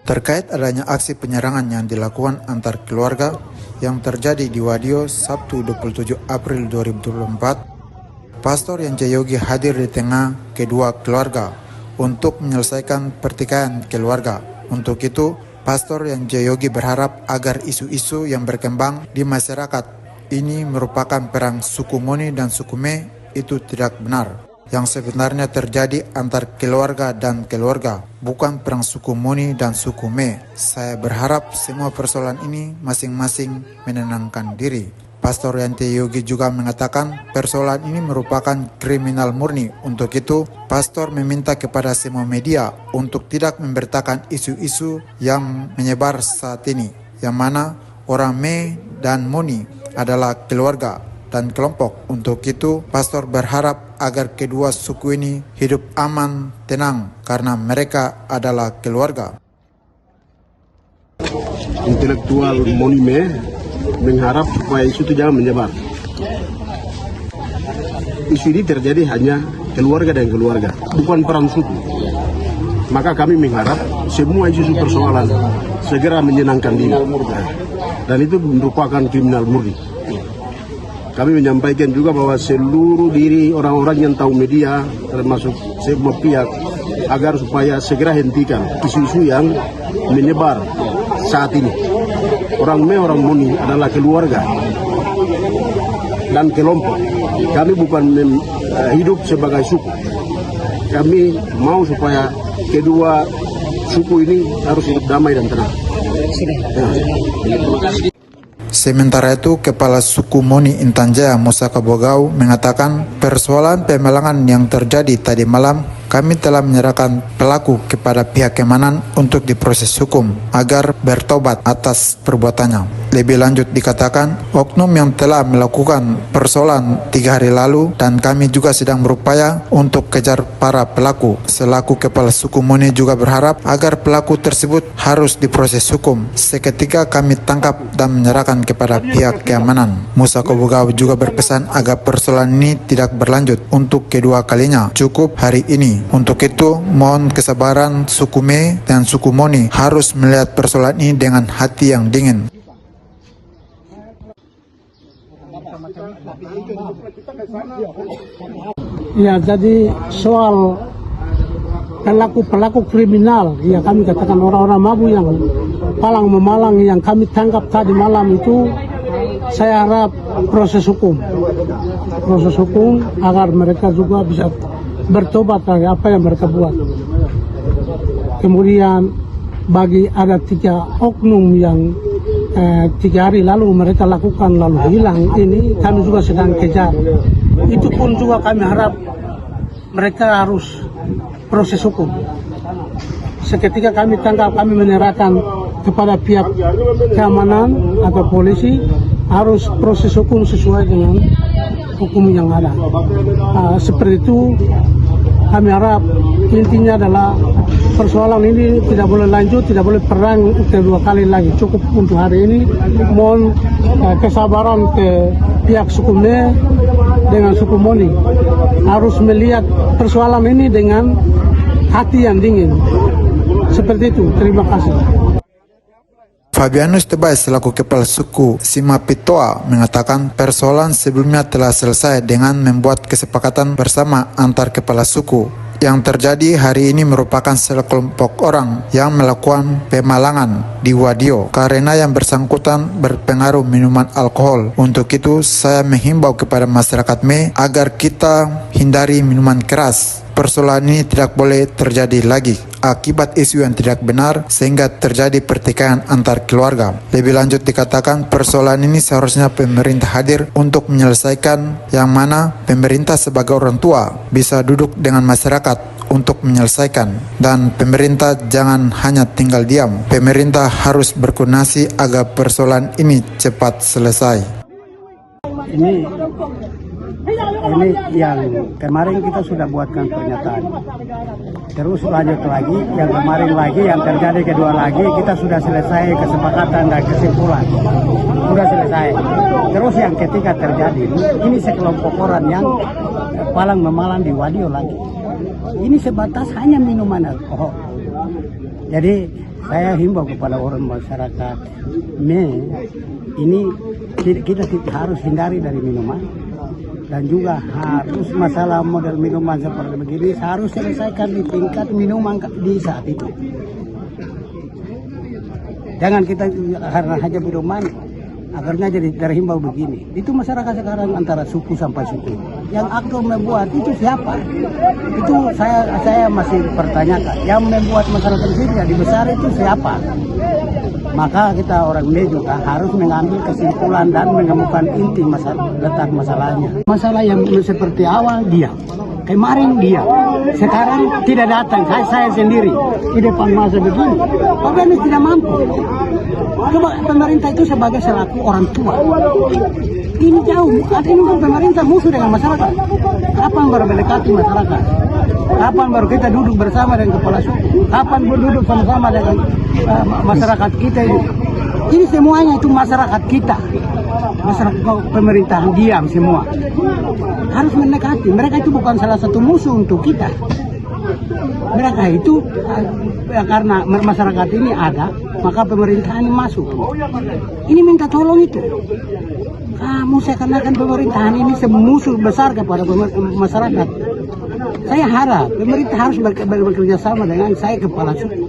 Terkait adanya aksi penyerangan yang dilakukan antar keluarga yang terjadi di Wadio Sabtu 27 April 2024, Pastor Yance Yogi hadir di tengah kedua keluarga untuk menyelesaikan pertikaian keluarga. Untuk itu, Pastor Yance Yogi berharap agar isu-isu yang berkembang di masyarakat ini merupakan perang suku Moni dan suku Me itu tidak benar. Yang sebenarnya terjadi antar keluarga dan keluarga, bukan perang suku Moni dan suku Me. Saya berharap semua persoalan ini masing-masing menenangkan diri. Pastor Yance Yogi juga mengatakan persoalan ini merupakan kriminal murni. Untuk itu, Pastor meminta kepada semua media untuk tidak memberitakan isu-isu yang menyebar saat ini, yang mana orang Me dan Moni adalah keluarga dan kelompok. Untuk itu, Pastor berharap agar kedua suku ini hidup aman, tenang, karena mereka adalah keluarga. Intelektual Monime mengharap supaya isu itu jangan menyebar. Isu ini terjadi hanya keluarga dan keluarga, bukan perang suku. Maka kami mengharap semua isu persoalan segera menyenangkan diri. Dan itu merupakan kriminal murni. Kami menyampaikan juga bahwa seluruh diri orang-orang yang tahu media, termasuk semua pihak, agar supaya segera hentikan isu-isu yang menyebar saat ini. Orang Me, orang Moni adalah keluarga dan kelompok. Kami bukan hidup sebagai suku. Kami mau supaya kedua suku ini harus hidup damai dan tenang. Sementara itu, Kepala Suku Moni Intan Jaya Musa Kabogau mengatakan persoalan pemalangan yang terjadi tadi malam, kami telah menyerahkan pelaku kepada pihak keamanan untuk diproses hukum agar bertobat atas perbuatannya. Lebih lanjut dikatakan, oknum yang telah melakukan persoalan 3 hari lalu dan kami juga sedang berupaya untuk kejar para pelaku. Selaku Kepala Suku Moni juga berharap agar pelaku tersebut harus diproses hukum. Seketika kami tangkap dan menyerahkan kepada pihak keamanan. Musa Kabogau juga berpesan agar persoalan ini tidak berlanjut untuk kedua kalinya, cukup hari ini. Untuk itu, mohon kesabaran suku Me dan suku Moni harus melihat persoalan ini dengan hati yang dingin. Ya, jadi soal pelaku kriminal, ya kami katakan orang-orang mabu yang palang memalang yang kami tangkap tadi malam itu, saya harap proses hukum agar mereka juga bisa bertobat dari apa yang mereka buat. Kemudian bagi ada 3 oknum yang 3 hari lalu mereka lakukan lalu hilang, ini kami juga sedang kejar. Itu pun juga kami harap mereka harus proses hukum. Seketika kami tangkap, kami menyerahkan kepada pihak keamanan atau polisi, harus proses hukum sesuai dengan hukum yang ada. Seperti itu kami harap. Intinya adalah persoalan ini tidak boleh lanjut, tidak boleh perang kedua kali lagi. Cukup untuk hari ini. Mohon kesabaran ke pihak suku Me dengan suku Moni, harus melihat persoalan ini dengan hati yang dingin. Seperti itu. Terima kasih. Fabianus Tebay selaku Kepala Suku Simapitoa mengatakan persoalan sebelumnya telah selesai dengan membuat kesepakatan bersama antar kepala suku. Yang terjadi hari ini merupakan sekelompok orang yang melakukan pemalangan di Wadio karena yang bersangkutan berpengaruh minuman alkohol. Untuk itu, saya menghimbau kepada masyarakat Me agar kita hindari minuman keras. Persoalan ini tidak boleh terjadi lagi akibat isu yang tidak benar sehingga terjadi pertikaian antar keluarga. Lebih lanjut dikatakan persoalan ini seharusnya pemerintah hadir untuk menyelesaikan, yang mana pemerintah sebagai orang tua bisa duduk dengan masyarakat untuk menyelesaikan, dan pemerintah jangan hanya tinggal diam. Pemerintah harus berkoordinasi agar persoalan ini cepat selesai. Ini yang kemarin kita sudah buatkan pernyataan. Terus lanjut lagi, yang kemarin lagi, yang terjadi kedua lagi, kita sudah selesai kesepakatan dan kesimpulan. Sudah selesai. Terus yang ketiga terjadi, ini sekelompok orang yang palang memalang di Wadio lagi. Ini sebatas hanya minuman alkohol. Jadi saya himbau kepada orang masyarakat, ini kita harus hindari dari minuman. Dan juga harus masalah model minuman seperti begini harus selesaikan di tingkat minuman di saat itu. Jangan kita karena hanya minuman akhirnya jadi terhimbau begini. Itu masyarakat sekarang antara suku sampai suku. Yang aktor membuat itu siapa? Itu saya masih pertanyakan. Yang membuat masyarakat sini jadi besar itu siapa? Maka kita orang ini juga harus mengambil kesimpulan dan menemukan inti letak masalahnya. Masalah yang seperti awal dia, kemarin dia, sekarang tidak datang. Saya sendiri di depan masa begini, ini tidak mampu. Coba pemerintah itu sebagai selaku orang tua. Ini jauh, ini pemerintah musuh dengan masyarakat. Kapan baru mendekati masyarakat? Kapan baru kita duduk bersama dengan kepala suku? Kapan duduk sama-sama dengan masyarakat kita ini? Ini semuanya itu masyarakat kita. Masyarakat pemerintahan diam semua. Harus mendekati. Mereka itu bukan salah satu musuh untuk kita. Mereka itu karena masyarakat ini ada, maka pemerintahan ini masuk. Ini minta tolong itu. Kamu seakan-akan pemerintahan ini musuh besar kepada masyarakat. Saya harap pemerintah harus bekerja sama dengan saya kepala suku.